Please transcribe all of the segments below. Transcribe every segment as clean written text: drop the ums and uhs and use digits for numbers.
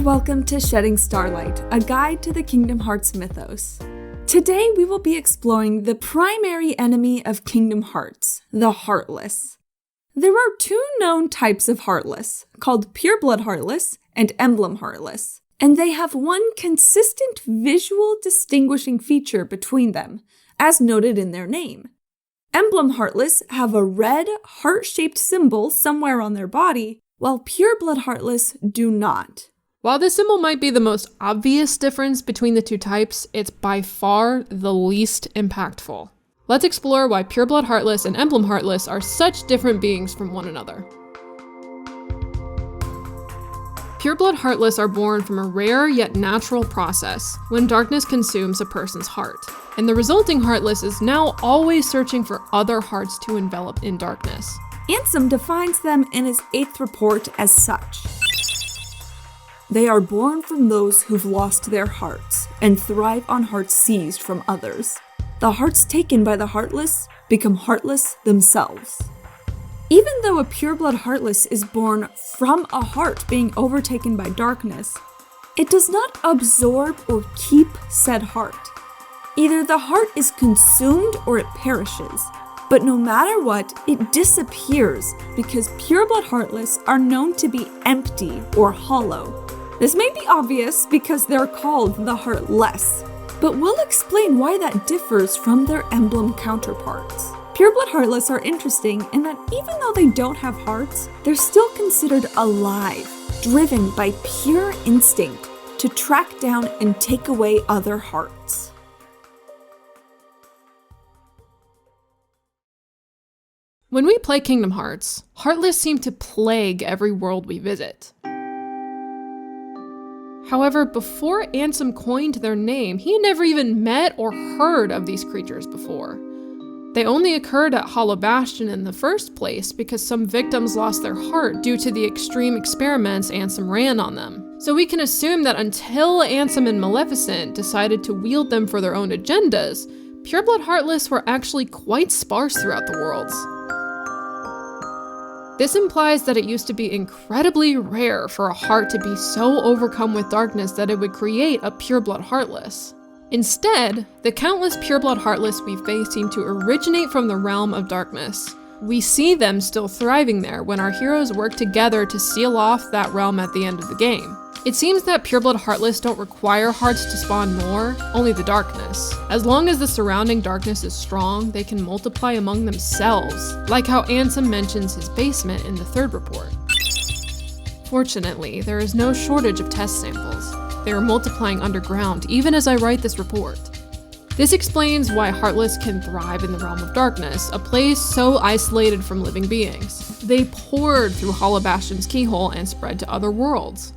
welcome to Shedding Starlight, a guide to the Kingdom Hearts mythos. Today we will be exploring the primary enemy of Kingdom Hearts, the Heartless. There are two known types of Heartless, called Pureblood Heartless and Emblem Heartless, and they have one consistent visual distinguishing feature between them, as noted in their name. Emblem Heartless have a red, heart-shaped symbol somewhere on their body, while Pureblood Heartless do not. While this symbol might be the most obvious difference between the two types, it's by far the least impactful. Let's explore why Pureblood Heartless and Emblem Heartless are such different beings from one another. Pureblood Heartless are born from a rare yet natural process when darkness consumes a person's heart, and the resulting Heartless is now always searching for other hearts to envelop in darkness. Ansem defines them in his 8th report as such. They are born from those who've lost their hearts and thrive on hearts seized from others. The hearts taken by the Heartless become heartless themselves. Even though a Pureblood Heartless is born from a heart being overtaken by darkness, it does not absorb or keep said heart. Either the heart is consumed or it perishes, but no matter what, it disappears because Pureblood Heartless are known to be empty or hollow. This may be obvious because they're called the Heartless, but we'll explain why that differs from their emblem counterparts. Pureblood Heartless are interesting in that even though they don't have hearts, they're still considered alive, driven by pure instinct to track down and take away other hearts. When we play Kingdom Hearts, Heartless seem to plague every world we visit. However, before Ansem coined their name, he had never even met or heard of these creatures before. They only occurred at Hollow Bastion in the first place because some victims lost their heart due to the extreme experiments Ansem ran on them. So we can assume that until Ansem and Maleficent decided to wield them for their own agendas, Pureblood Heartless were actually quite sparse throughout the worlds. This implies that it used to be incredibly rare for a heart to be so overcome with darkness that it would create a Pureblood Heartless. Instead, the countless Pureblood Heartless we face seem to originate from the realm of darkness. We see them still thriving there when our heroes work together to seal off that realm at the end of the game. It seems that Pureblood Heartless don't require hearts to spawn more, only the darkness. As long as the surrounding darkness is strong, they can multiply among themselves, like how Ansem mentions his basement in the 3rd report. Fortunately, there is no shortage of test samples. They are multiplying underground, even as I write this report. This explains why Heartless can thrive in the realm of darkness, a place so isolated from living beings. They poured through Hollow Bastion's keyhole and spread to other worlds.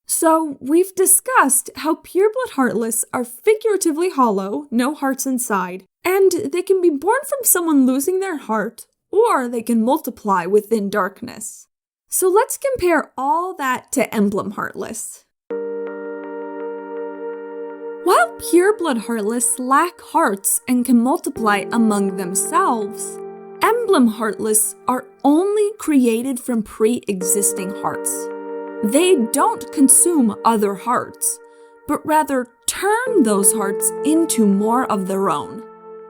So, we've discussed how Pureblood Heartless are figuratively hollow, no hearts inside, and they can be born from someone losing their heart, or they can multiply within darkness. So let's compare all that to Emblem Heartless. While Pureblood Heartless lack hearts and can multiply among themselves, Emblem Heartless are only created from pre-existing hearts. They don't consume other hearts, but rather turn those hearts into more of their own.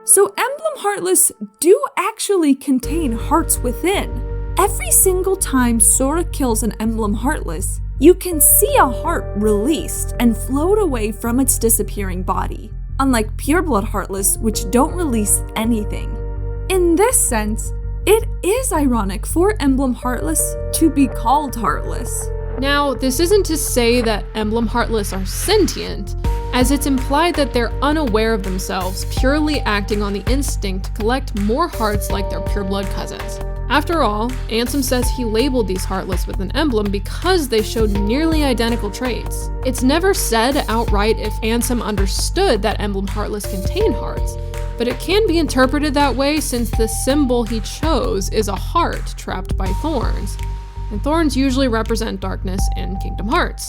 So Emblem Heartless do actually contain hearts within. Every single time Sora kills an Emblem Heartless, you can see a heart released and float away from its disappearing body, unlike Pureblood Heartless, which don't release anything. In this sense, it is ironic for Emblem Heartless to be called Heartless. Now, this isn't to say that Emblem Heartless are sentient, as it's implied that they're unaware of themselves, purely acting on the instinct to collect more hearts like their pureblood cousins. After all, Ansem says he labeled these Heartless with an emblem because they showed nearly identical traits. It's never said outright if Ansem understood that Emblem Heartless contain hearts, but it can be interpreted that way since the symbol he chose is a heart trapped by thorns. And thorns usually represent darkness in Kingdom Hearts.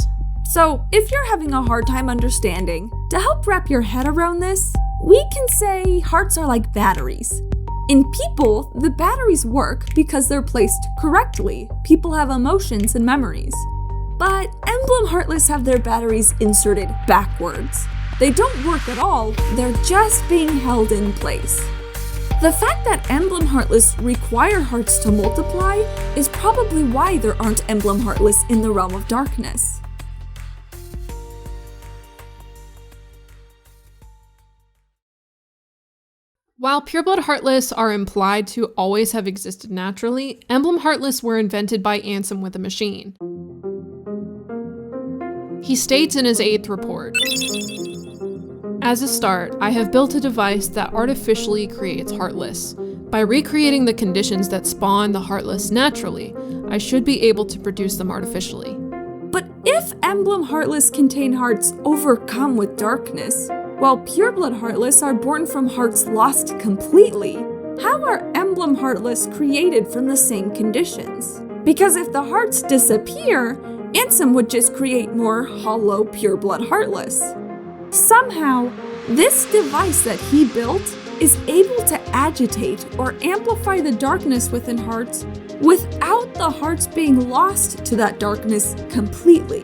So, if you're having a hard time understanding, to help wrap your head around this, we can say hearts are like batteries. In people, the batteries work because they're placed correctly. People have emotions and memories. But Emblem Heartless have their batteries inserted backwards. They don't work at all, they're just being held in place. The fact that Emblem Heartless require hearts to multiply is probably why there aren't Emblem Heartless in the realm of darkness. While Pureblood Heartless are implied to always have existed naturally, Emblem Heartless were invented by Ansem with a machine. He states in his 8th report, "As a start, I have built a device that artificially creates Heartless. By recreating the conditions that spawn the Heartless naturally, I should be able to produce them artificially." But if Emblem Heartless contain hearts overcome with darkness, while Pureblood Heartless are born from hearts lost completely, how are Emblem Heartless created from the same conditions? Because if the hearts disappear, Ansem would just create more hollow Pureblood Heartless. Somehow, this device that he built is able to agitate or amplify the darkness within hearts without the hearts being lost to that darkness completely.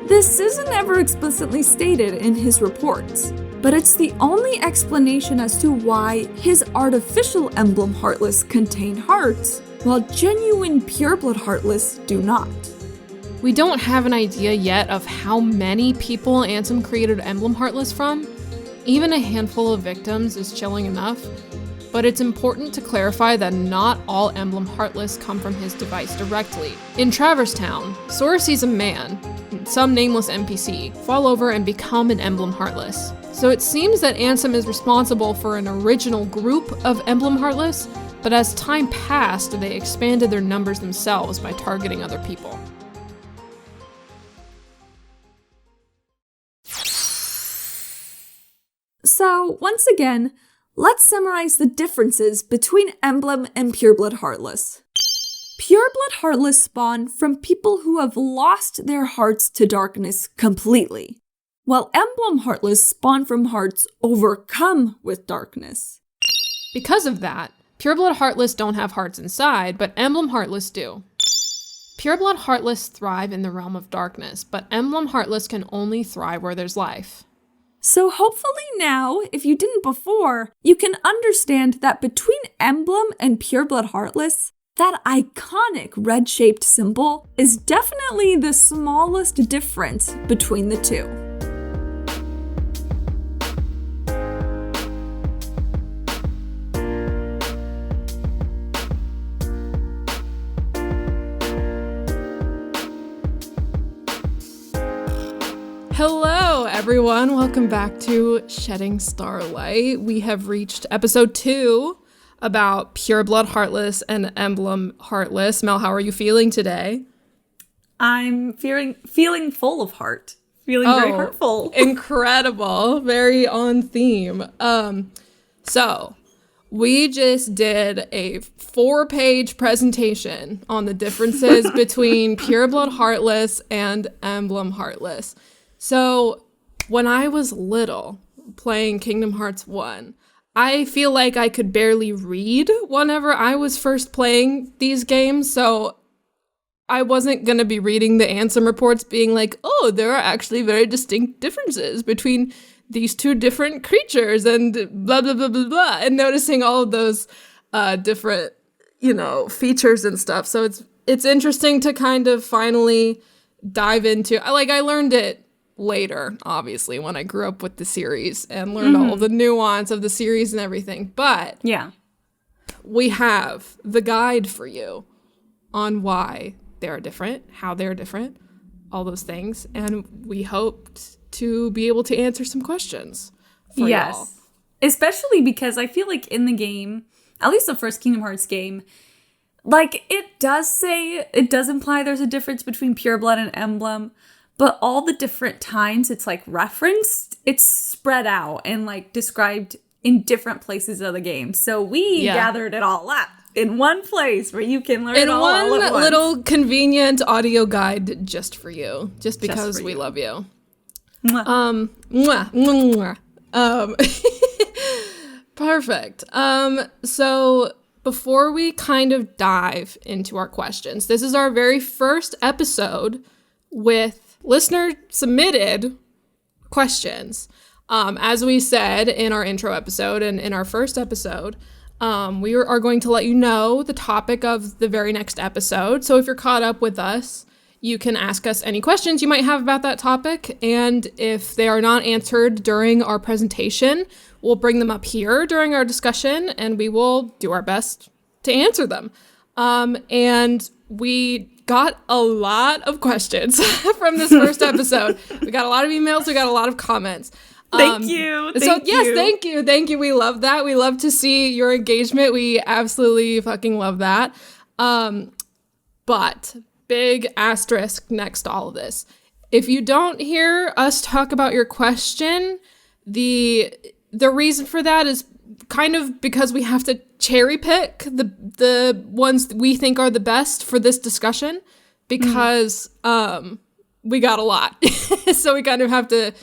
This isn't ever explicitly stated in his reports, but it's the only explanation as to why his artificial Emblem Heartless contain hearts, while genuine Pureblood Heartless do not. We don't have an idea yet of how many people Ansem created Emblem Heartless from. Even a handful of victims is chilling enough, but it's important to clarify that not all Emblem Heartless come from his device directly. In Traverse Town, Sora sees a man, some nameless NPC, fall over and become an Emblem Heartless. So it seems that Ansem is responsible for an original group of Emblem Heartless, but as time passed, they expanded their numbers themselves by targeting other people. So, once again, let's summarize the differences between Emblem and Pureblood Heartless. Pureblood Heartless spawn from people who have lost their hearts to darkness completely, while Emblem Heartless spawn from hearts overcome with darkness. Because of that, Pureblood Heartless don't have hearts inside, but Emblem Heartless do. Pureblood Heartless thrive in the realm of darkness, but Emblem Heartless can only thrive where there's life. So hopefully now, if you didn't before, you can understand that between Emblem and Pureblood Heartless, that iconic red-shaped symbol is definitely the smallest difference between the two. Hello, everyone. Welcome back to Shedding Starlight. We have reached episode 2 about Pureblood Heartless and Emblem Heartless. Mel, how are you feeling today? I'm feeling full of heart. Feeling very heartful. Incredible. Very on theme. So we just did a 4-page presentation on the differences between Pureblood Heartless and Emblem Heartless. So, when I was little, playing Kingdom Hearts 1, I feel like I could barely read whenever I was first playing these games, so I wasn't going to be reading the Ansem reports being like, oh, there are actually very distinct differences between these two different creatures and blah, blah, blah, blah, blah, and noticing all of those different, features and stuff. So it's interesting to kind of finally dive into, I learned it later, obviously, when I grew up with the series and learned all the nuance of the series and everything. But yeah, we have the guide for you on why they're different, how they're different, all those things. And we hoped to be able to answer some questions for y'all. Especially because I feel like in the game, at least the first Kingdom Hearts game, it does imply there's a difference between Pureblood and Emblem, but all the different times it's referenced, it's spread out and described in different places of the game. So we gathered it all up in one place where you can learn it all at once. In one little convenient audio guide just for you, just because we love you. Mwah. Mwah, mwah, mwah. Perfect. So before we kind of dive into our questions, this is our very first episode with listener submitted questions. As we said in our intro episode and in our first episode, we are going to let you know the topic of the very next episode. So if you're caught up with us, you can ask us any questions you might have about that topic. And if they are not answered during our presentation, we'll bring them up here during our discussion and we will do our best to answer them. And we got a lot of questions from this first episode. We got a lot of emails. We got a lot of comments. Thank you. Yes, thank you. Thank you. We love that. We love to see your engagement. We absolutely fucking love that. But big asterisk next to all of this. If you don't hear us talk about your question, the reason for that is kind of because we have to cherry pick the ones that we think are the best for this discussion because we got a lot. So we kind of have to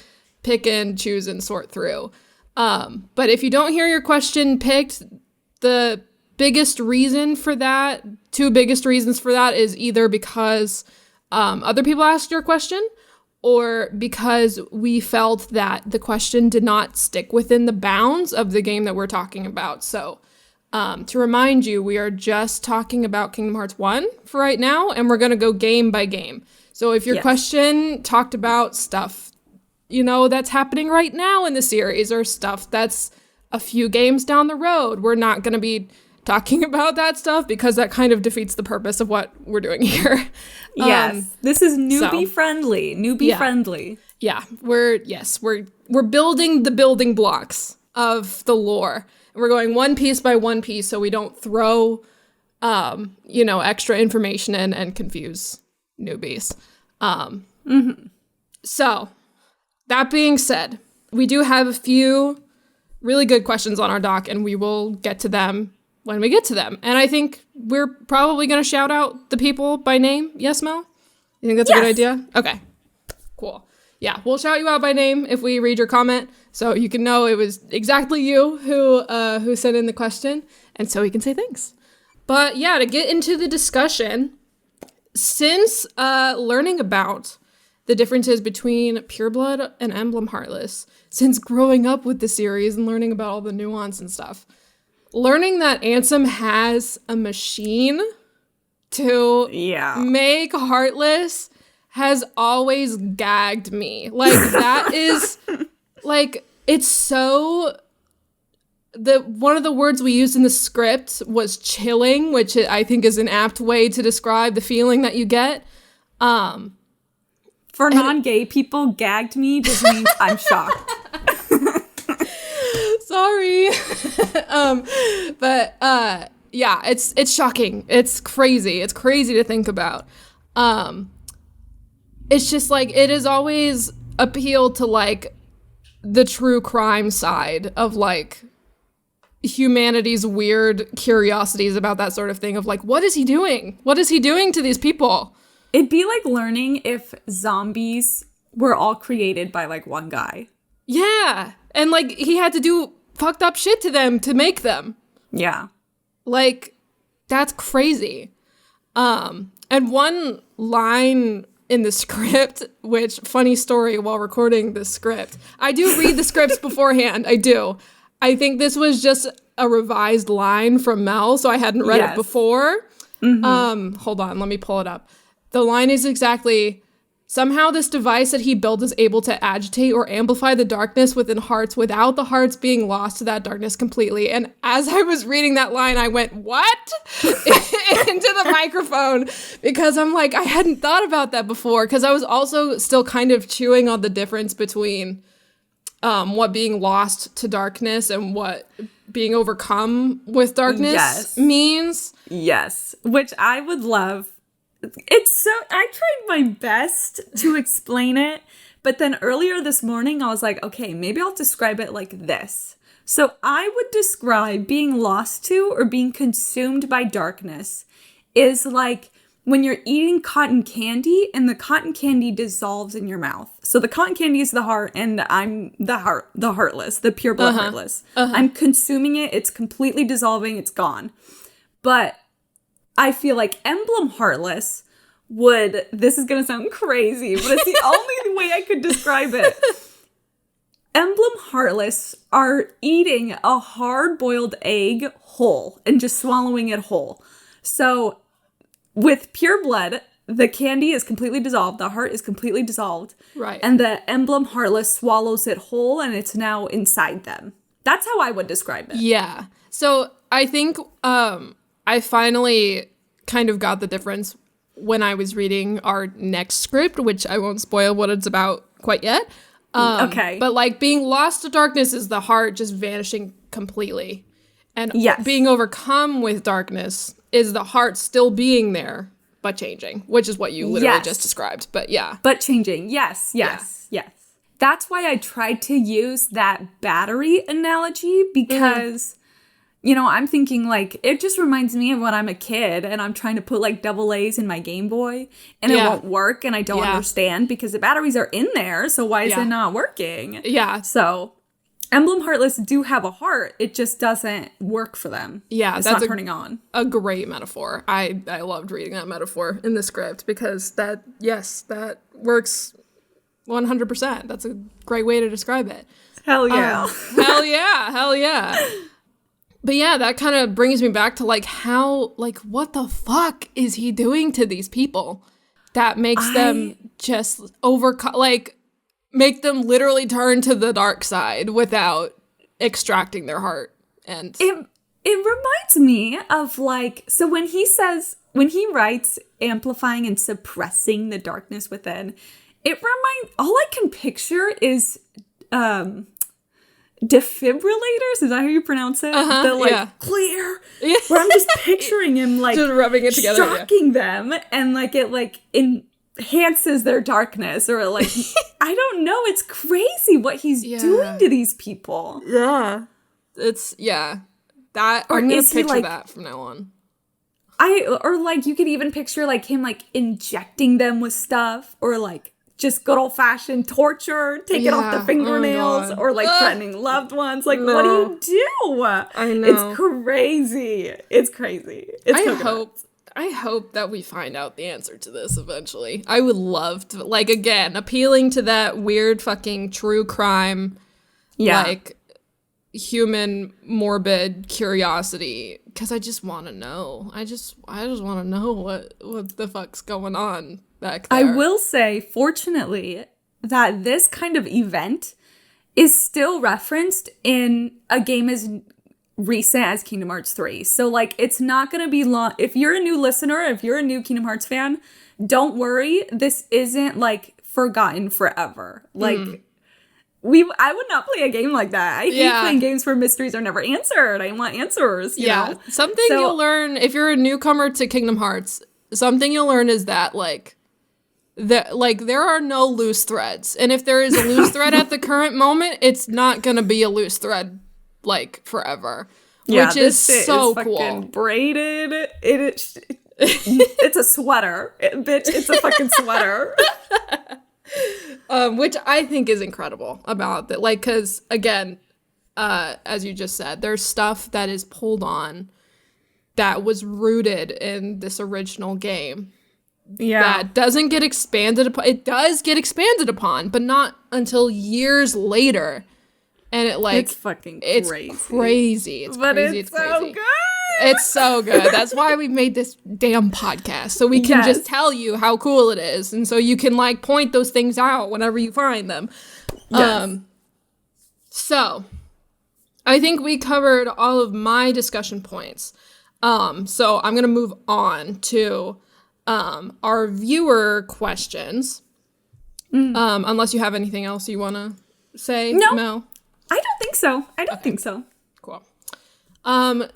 pick and choose and sort through. But if you don't hear your question picked, the biggest reason for that, two biggest reasons for that is either because other people asked your question or because we felt that the question did not stick within the bounds of the game that we're talking about. So to remind you, we are just talking about Kingdom Hearts 1 for right now, and we're going to go game by game. So if your question talked about stuff, that's happening right now in the series or stuff that's a few games down the road, we're not going to be talking about that stuff because that kind of defeats the purpose of what we're doing here. Yes, this is newbie friendly. Yeah, we're building the building blocks of the lore. We're going one piece by one piece so we don't throw extra information in and confuse newbies. So that being said, we do have a few really good questions on our doc and we will get to them when we get to them. And I think we're probably going to shout out the people by name. Yes, Mel? You think that's a good idea? Okay, cool. Yeah, we'll shout you out by name if we read your comment so you can know it was exactly you who sent in the question and so we can say thanks. But yeah, to get into the discussion, since learning about the differences between Pureblood and Emblem Heartless, since growing up with the series and learning about all the nuance and stuff, learning that Ansem has a machine to make Heartless has always gagged me. Like, that is, like, it's so... One of the words we used in the script was chilling, which I think is an apt way to describe the feeling that you get. For non-gay people, gagged me just means I'm shocked. Sorry. Yeah, it's shocking. It's crazy. It's crazy to think about. It's just like, it has always appealed to like the true crime side of like humanity's weird curiosities about that sort of thing of like, what is he doing? What is he doing to these people? It'd be like learning if zombies were all created by like one guy. Yeah. And like he had to do fucked up shit to them to make them. Yeah. Like, that's crazy. And one line in the script, which, funny story while recording the script, I do read the scripts beforehand. I do. I think this was just a revised line from Mel, so I hadn't read it before. Hold on, let me pull it up. The line is exactly, somehow this device that he built is able to agitate or amplify the darkness within hearts without the hearts being lost to that darkness completely. And as I was reading that line, I went, what? into the microphone, because I'm like, I hadn't thought about that before, because I was also still kind of chewing on the difference between what being lost to darkness and what being overcome with darkness means. Yes, which I would love. It's so, I tried my best to explain it, but then earlier this morning I was like, okay, maybe I'll describe it like this. So I would describe being lost to or being consumed by darkness is like when you're eating cotton candy and the cotton candy dissolves in your mouth. So the cotton candy is the heart and I'm the heartless, the pureblood heartless. I'm consuming it. It's completely dissolving. It's gone. But I feel like Emblem Heartless this is going to sound crazy, but it's the only way I could describe it. Emblem Heartless are eating a hard-boiled egg whole and just swallowing it whole. So with Pureblood, the candy is completely dissolved. The heart is completely dissolved. Right. And the Emblem Heartless swallows it whole and it's now inside them. That's how I would describe it. Yeah. So I think I finally kind of got the difference when I was reading our next script, which I won't spoil what it's about quite yet. Okay. But like being lost to darkness is the heart just vanishing completely. And being overcome with darkness is the heart still being there, but changing, which is what you literally just described. But yeah. But changing. Yes. That's why I tried to use that battery analogy because, you know, I'm thinking like, it just reminds me of when I'm a kid and I'm trying to put like double A's in my Game Boy and it won't work and I don't understand because the batteries are in there. So why is it not working? Yeah. So Emblem Heartless do have a heart. It just doesn't work for them. Yeah. It's not turning on. A great metaphor. I loved reading that metaphor in the script because that works 100%. That's a great way to describe it. Hell yeah. Hell yeah. But yeah, that kind of brings me back to like how, like, what the fuck is he doing to these people that makes them just make them literally turn to the dark side without extracting their heart. And it reminds me of like, so when he writes amplifying and suppressing the darkness within, all I can picture is defibrillators, is that how you pronounce it? Clear. Yeah. Where I'm just picturing him like just rubbing it together, shocking them, and like it like enhances their darkness, or like I don't know. It's crazy what he's doing to these people. Yeah, it's that. Or I'm gonna picture that from now on. Or like you could even picture like him like injecting them with stuff, or like just good old-fashioned torture, taking off the fingernails, or like threatening loved ones. Like, what do you do? I know. It's crazy. It's crazy. I hope that we find out the answer to this eventually. I would love to, like, again, appealing to that weird fucking true crime, like, human morbid curiosity, because I just want to know. I just want to know what the fuck's going on back there. I will say, fortunately, that this kind of event is still referenced in a game as recent as Kingdom Hearts 3. So, like, it's not going to be long. If you're a new listener, if you're a new Kingdom Hearts fan, don't worry. This isn't, like, forgotten forever. Like, I would not play a game like that. I hate playing games where mysteries are never answered. I want answers, you know? Something you'll learn, if you're a newcomer to Kingdom Hearts, something you'll learn is that, like, there are no loose threads. And if there is a loose thread at the current moment, it's not going to be a loose thread, like, forever. Yeah, which is so cool. Fucking braided. It's a sweater. Bitch, it's a fucking sweater. Which I think is incredible about that. Like, because, again, as you just said, there's stuff that is pulled on that was rooted in this original game. Yeah. That doesn't get expanded upon. It does get expanded upon, but not until years later. And it's fucking crazy. It's crazy. It's but crazy. It's so good. It's so good. That's why we made this damn podcast. So we can just tell you how cool it is. And so you can, like, point those things out whenever you find them. Yes. So I think we covered all of my discussion points. So I'm going to move on to our viewer questions. Unless you have anything else you want to say, No. Mel? I don't think so. Cool.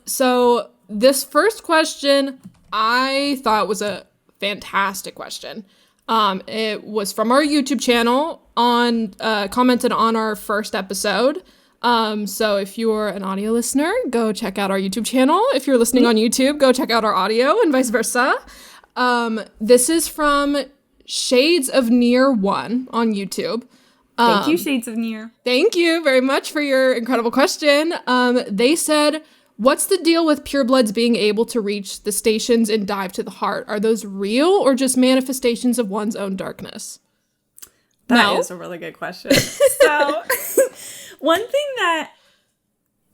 So this first question I thought was a fantastic question. It was from our YouTube channel commented on our first episode. So if you're an audio listener, go check out our YouTube channel. If you're listening on YouTube, go check out our audio and vice versa. This is from Shades of Near 1 on YouTube. Thank you, Shades of Near. Thank you very much for your incredible question. They said, what's the deal with purebloods being able to reach the stations and dive to the heart? Are those real or just manifestations of one's own darkness? That is a really good question. So, one thing that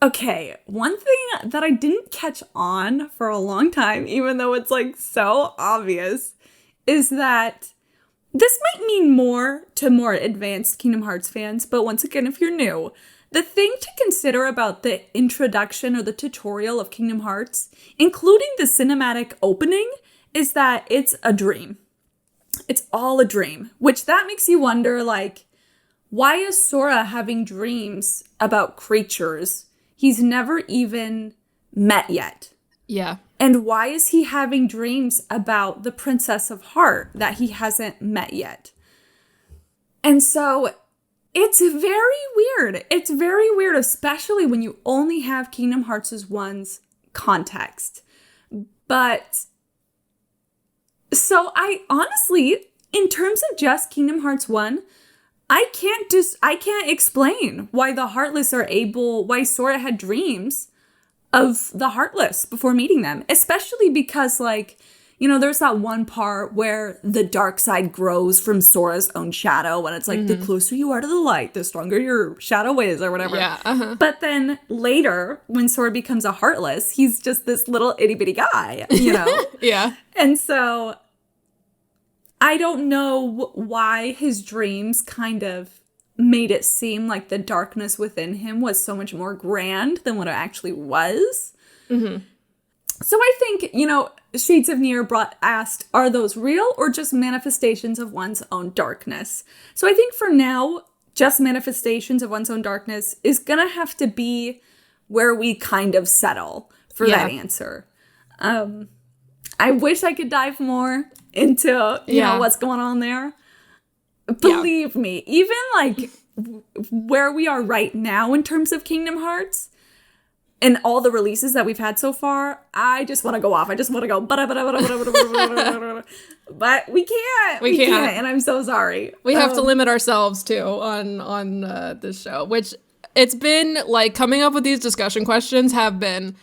I didn't catch on for a long time, even though it's like so obvious, is that this might mean more to more advanced Kingdom Hearts fans, but once again, if you're new, the thing to consider about the introduction or the tutorial of Kingdom Hearts, including the cinematic opening, is that it's a dream. It's all a dream, which that makes you wonder, like, why is Sora having dreams about creatures he's never even met yet? Yeah. And why is he having dreams about the Princess of Heart that he hasn't met yet? And so it's very weird. It's very weird, especially when you only have Kingdom Hearts 1's context. But so I honestly, in terms of just Kingdom Hearts 1, I can't explain why the Heartless why Sora had dreams of the Heartless before meeting them, especially because, like, you know, there's that one part where the dark side grows from Sora's own shadow, and it's like, the closer you are to the light, the stronger your shadow is, or whatever. Yeah. But then later, when Sora becomes a Heartless, he's just this little itty-bitty guy, you know? Yeah. And so I don't know why his dreams kind of made it seem like the darkness within him was so much more grand than what it actually was. Mm-hmm. So I think, you know, Shades of Near asked, are those real or just manifestations of one's own darkness? So I think for now, just manifestations of one's own darkness is going to have to be where we kind of settle for that answer. I wish I could dive more into, you know, what's going on there. Believe me, even like where we are right now in terms of Kingdom Hearts and all the releases that we've had so far, I just want to go off. I just want to go, but we can't. We can't, and I'm so sorry. We have to limit ourselves too on this show, which it's been like coming up with these discussion questions have been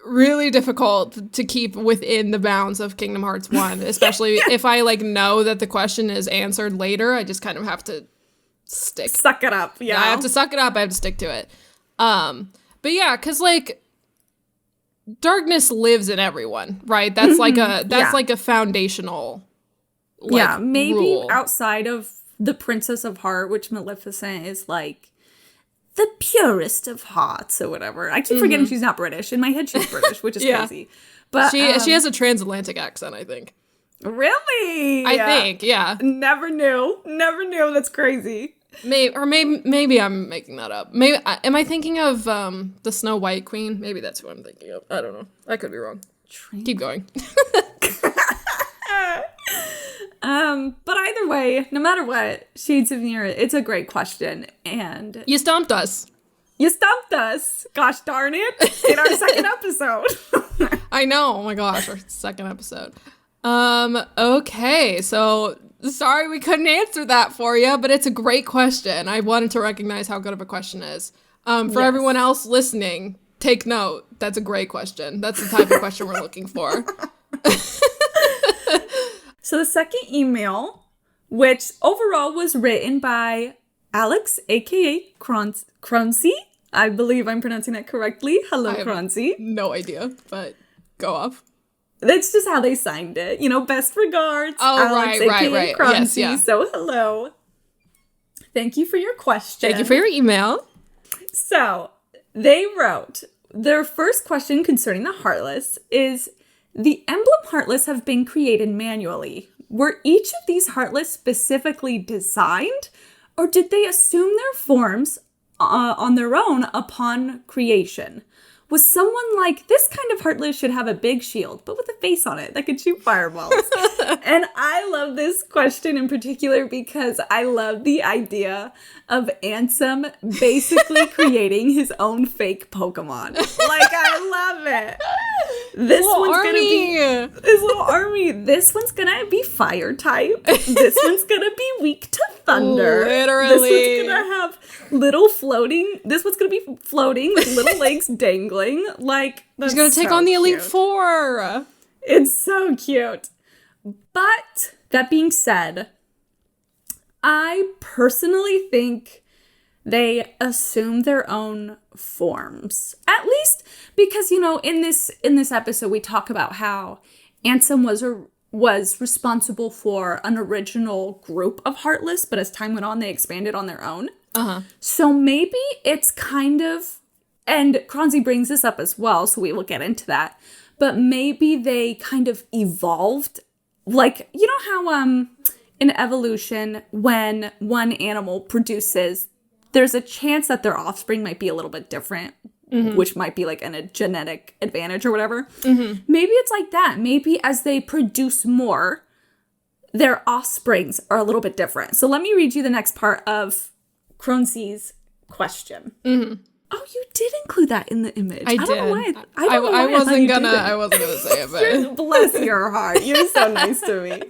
really difficult to keep within the bounds of Kingdom Hearts 1, especially if I like know that the question is answered later. I just kind of have to suck it up. Yeah, I have to suck it up. I have to stick to it. But yeah, because like darkness lives in everyone, right? That's like a foundational maybe rule. Outside of the Princess of Heart, which Maleficent is like the purest of hearts or whatever. I keep forgetting she's not British. In my head, she's British, which is crazy. But she has a transatlantic accent, I think. Really? I think, yeah. Never knew. That's crazy. Maybe I'm making that up. Maybe am I thinking of the Snow White Queen? Maybe that's who I'm thinking of. I don't know. I could be wrong. Keep going. But either way, no matter what, Shades of Near, it's a great question, and you stumped us. Gosh darn it! In our second episode. I know. Oh my gosh, our second episode. Okay, so sorry we couldn't answer that for you, but it's a great question. I wanted to recognize how good of a question it is. For everyone else listening, take note. That's a great question. That's the type of question we're looking for. So the second email, which overall was written by Alex, aka Kronsi. I believe I'm pronouncing that correctly. Hello, Kronsi. No idea, but go off. That's just how they signed it. You know, best regards. Oh, Alex, right. Kronsi. Yes, yeah. So hello. Thank you for your question. Thank you for your email. So they wrote, their first question concerning the Heartless is, the Emblem Heartless have been created manually. Were each of these Heartless specifically designed, or did they assume their forms on their own upon creation? Was someone like, this kind of Heartless should have a big shield, but with a face on it that could shoot fireballs? And I love this question in particular because I love the idea of Ansem basically creating his own fake Pokemon. Like, I love it. This little one's army. gonna be this little army. This one's gonna be fire type. This one's gonna be weak to thunder. Literally. This one's gonna have little floating. This one's gonna be floating with little legs dangling. Like, He's gonna take on the Elite Four. It's so cute. But that being said, I personally think they assume their own forms. At least because, you know, in this episode we talk about how Ansem was responsible for an original group of Heartless, but as time went on they expanded on their own. So maybe it's kind of, and Kronsi brings this up as well, so we will get into that. But maybe they kind of evolved. Like, you know how in evolution, when one animal produces, there's a chance that their offspring might be a little bit different, which might be like a genetic advantage or whatever. Maybe it's like that. Maybe as they produce more, their offsprings are a little bit different. So let me read you the next part of Kronsi's question. Oh, you did include that in the image. I don't did. know why. I wasn't gonna say it, but bless your heart. You're so nice to me.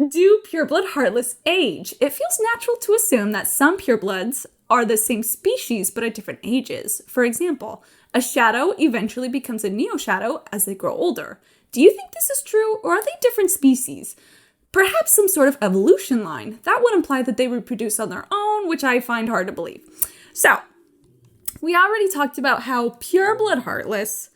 Do pureblood heartless age? It feels natural to assume that some purebloods are the same species but at different ages. For example, a shadow eventually becomes a neo-shadow as they grow older. Do you think this is true, or are they different species? Perhaps some sort of evolution line. That would imply that they reproduce on their own, which I find hard to believe. So, we already talked about how pureblood heartless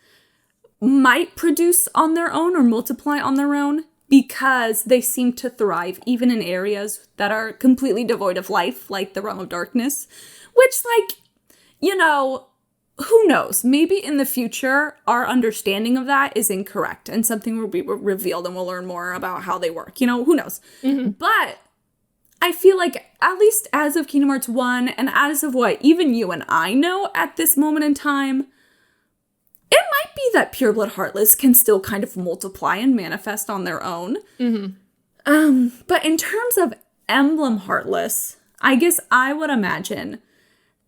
might produce on their own or multiply on their own because they seem to thrive even in areas that are completely devoid of life, like the realm of darkness, which, like, you know, who knows? Maybe in the future, our understanding of that is incorrect and something will be revealed and we'll learn more about how they work. You know, who knows? But I feel like, at least as of Kingdom Hearts 1, and as of what even you and I know at this moment in time, it might be that pureblood heartless can still kind of multiply and manifest on their own. But in terms of emblem heartless, I guess I would imagine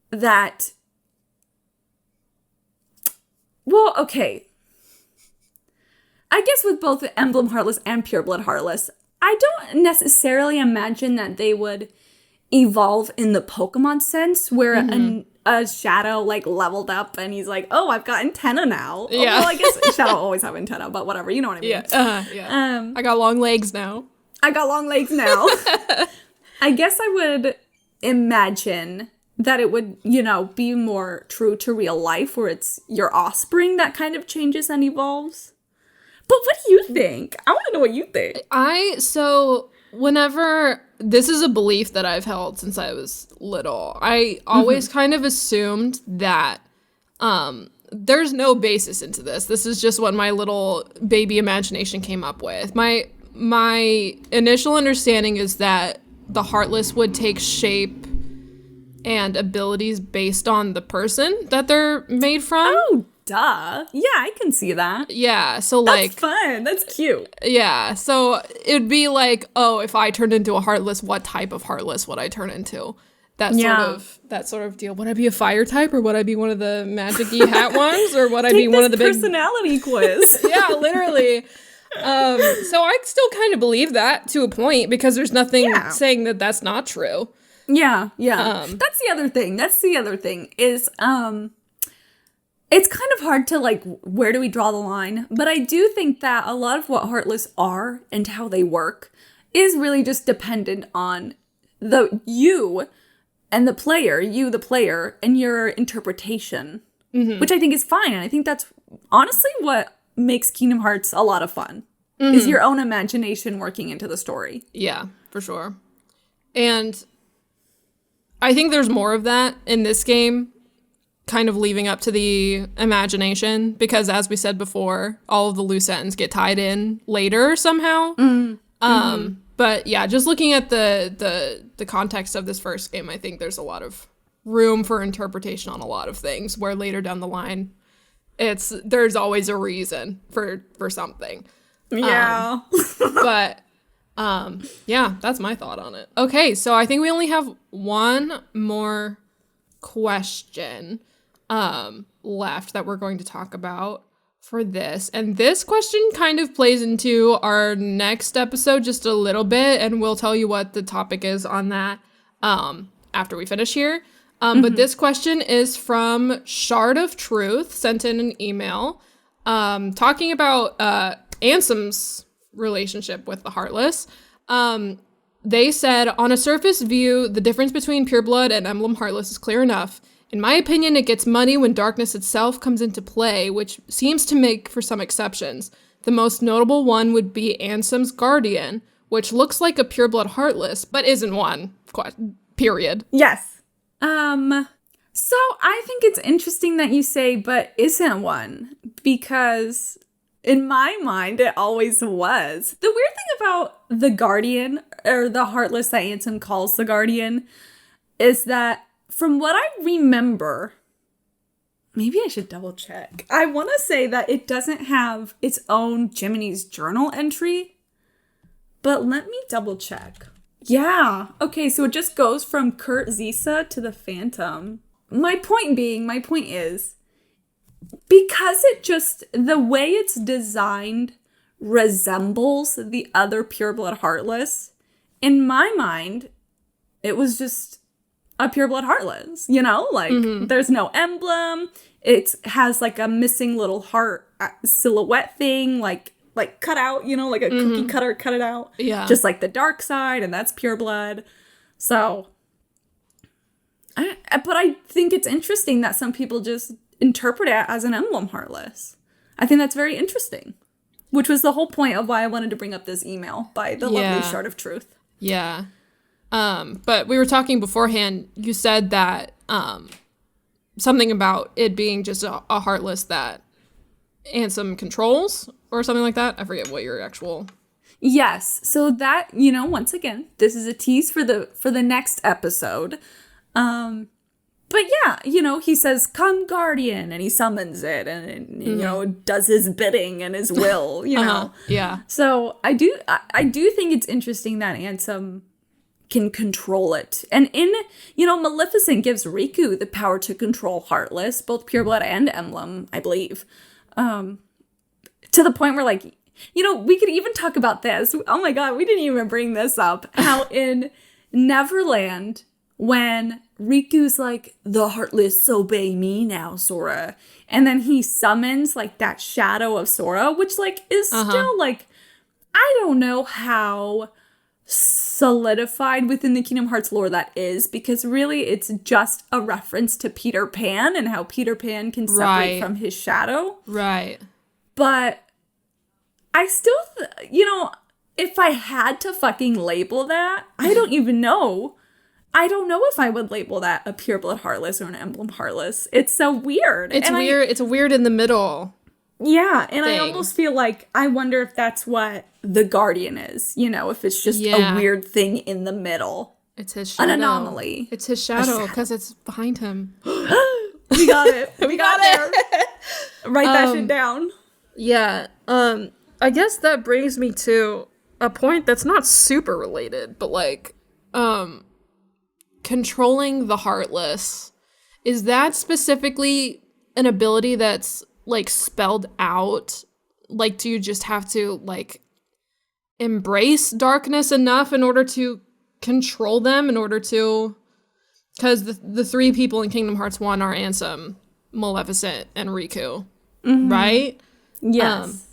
that, well, okay. I guess with both emblem heartless and pureblood heartless, I don't necessarily imagine that they would evolve in the Pokemon sense, where a shadow, like, leveled up and he's like, oh, I've got antenna now. Yeah. Well, I guess shadow always have antenna, but whatever, you know what I mean. Yeah. I got long legs now. I guess I would imagine that it would, you know, be more true to real life, where it's your offspring that kind of changes and evolves. But what do you think? I want to know what you think. Whenever, this is a belief that I've held since I was little, I always kind of assumed that there's no basis into this. This is just what my little baby imagination came up with. My initial understanding is that the Heartless would take shape and abilities based on the person that they're made from. Oh, duh. Yeah, I can see that. Yeah, so That's fun. That's cute. Yeah, so it'd be like, oh, if I turned into a Heartless, what type of Heartless would I turn into? That sort of deal. Would I be a fire type, or would I be one of the magic-y hat ones, or would I be one of the big personality quiz? Yeah, literally. So I still kind of believe that to a point, because there's nothing saying that that's not true. Yeah. That's the other thing is, it's kind of hard to, like, where do we draw the line? But I do think that a lot of what Heartless are and how they work is really just dependent on you, the player, and your interpretation, which I think is fine. And I think that's honestly what makes Kingdom Hearts a lot of fun, is your own imagination working into the story. Yeah, for sure. And I think there's more of that in this game, kind of leaving up to the imagination, because as we said before, all of the loose ends get tied in later somehow. But yeah, just looking at the context of this first game, I think there's a lot of room for interpretation on a lot of things, where later down the line, there's always a reason for something. Yeah. Yeah, that's my thought on it. Okay, so I think we only have one more question left that we're going to talk about for this. And this question kind of plays into our next episode just a little bit, and we'll tell you what the topic is on that after we finish here. But this question is from Shard of Truth, sent in an email, talking about Ansem's relationship with the Heartless. They said, on a surface view, the difference between Pureblood and Emblem Heartless is clear enough. In my opinion, it gets muddy when darkness itself comes into play, which seems to make for some exceptions. The most notable one would be Ansem's Guardian, which looks like a Pureblood Heartless, but isn't one. Period. Yes. So I think it's interesting that you say, but isn't one, because in my mind, it always was. The weird thing about the Guardian, or the Heartless that Ansem calls the Guardian, is that from what I remember, maybe I should double check. I want to say that it doesn't have its own Jiminy's Journal entry, but let me double check. Yeah. Okay, so it just goes from Kurt Zisa to the Phantom. My point is, because the way it's designed resembles the other Pureblood Heartless, in my mind, it was just a Pureblood Heartless, there's no emblem. It has like a missing little heart silhouette thing, like cut out, like a cookie cutter cut it out. Yeah. Just like the dark side, and that's Pureblood. So, but I think it's interesting that some people just interpret it as an Emblem Heartless. I think that's very interesting, which was the whole point of why I wanted to bring up this email by the lovely Shard of Truth. Yeah. But we were talking beforehand, you said that something about it being just a Heartless that Ansem controls or something like that. I forget what your actual... Yes. So that, once again, this is a tease for the next episode. But yeah, he says, "Come Guardian," and he summons it and does his bidding and his will, know. Yeah. So I do think it's interesting that Ansem can control it. And Maleficent gives Riku the power to control Heartless, both Pureblood and Emblem, I believe. To the point where, we could even talk about this. Oh my god, we didn't even bring this up. How in Neverland, when Riku's like, "The Heartless obey me now, Sora," and then he summons, that shadow of Sora, which, is still, I don't know how solidified within the Kingdom Hearts lore that is, because really it's just a reference to Peter Pan and how Peter Pan can separate from his shadow. Right. But I still, if I had to fucking label that, I don't even know. I don't know if I would label that a Pureblood Heartless or an Emblem Heartless. It's so weird. It's weird. It's a weird in the middle. Yeah, and thing. I almost feel like I wonder if that's what the Guardian is. If it's just a weird thing in the middle. It's his shadow. An anomaly. It's his shadow because it's behind him. We got it. We got there. Write that shit down. Yeah. I guess that brings me to a point that's not super related, but controlling the Heartless. Is that specifically an ability that's spelled out? Do you just have to embrace darkness enough in order to control them, in order to... Because the three people in Kingdom Hearts 1 are Ansem, Maleficent, and Riku, right? Yes.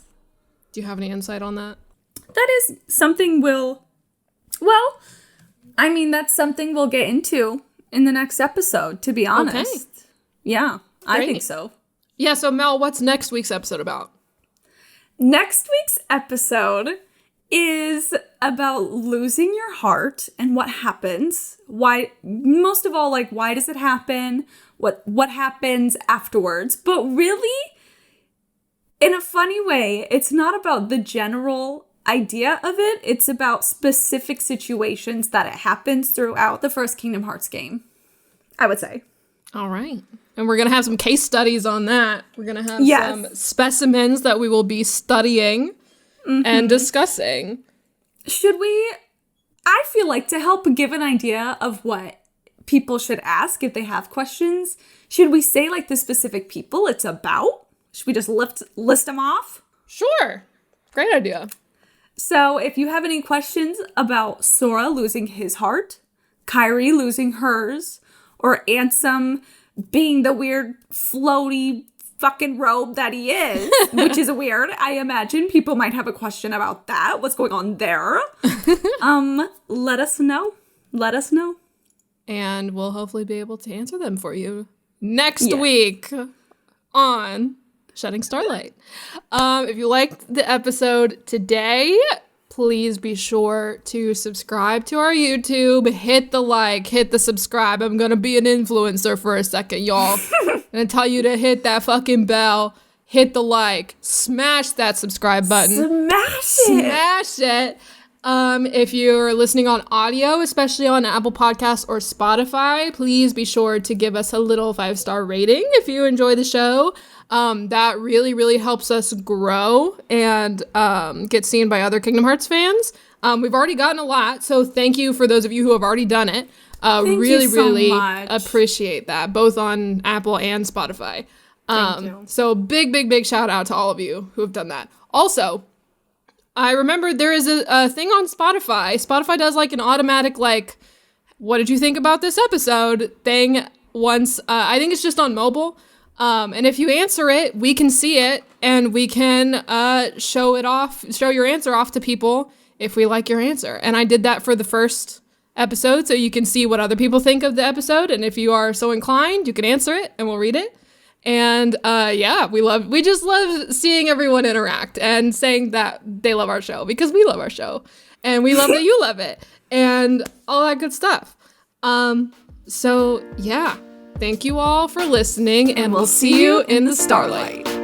Do you have any insight on that? That is something that's something we'll get into in the next episode, to be honest. Okay. Yeah, I think so. Yeah, so Mel, what's next week's episode about? Next week's episode is about losing your heart and what happens. Why, most of all, why does it happen? What happens afterwards? But really, in a funny way, it's not about the general idea of it. It's about specific situations that it happens throughout the first Kingdom Hearts game, I would say. All right. And we're going to have some case studies on that. We're going to have some specimens that we will be studying and discussing. Should we, I feel like, to help give an idea of what people should ask if they have questions, should we say the specific people it's about? Should we just list them off? Sure. Great idea. So if you have any questions about Sora losing his heart, Kairi losing hers, or Ansem being the weird floaty fucking robe that he is, which is weird. I imagine people might have a question about that. What's going on there? Let us know. Let us know. And we'll hopefully be able to answer them for you next week on Shedding Starlight. If you liked the episode today, please be sure to subscribe to our YouTube. Hit the like, hit the subscribe. I'm going to be an influencer for a second, y'all. I'm going to tell you to hit that fucking bell, hit the like, smash that subscribe button. Smash it. If you're listening on audio, especially on Apple Podcasts or Spotify, please be sure to give us a little 5-star rating if you enjoy the show. That really, really helps us grow and get seen by other Kingdom Hearts fans. We've already gotten a lot, so thank you for those of you who have already done it. Really appreciate that, both on Apple and Spotify. Thank you. So big shout out to all of you who have done that. Also, I remember there is a thing on Spotify. Spotify does like an automatic, like, what did you think about this episode thing once. I think it's just on mobile. And if you answer it, we can see it and we can show your answer off to people if we like your answer. And I did that for the first episode, so you can see what other people think of the episode. And if you are so inclined, you can answer it and we'll read it. And we just love seeing everyone interact and saying that they love our show, because we love our show and we love that you love it and all that good stuff. So yeah, thank you all for listening, and we'll see you in the Starlight.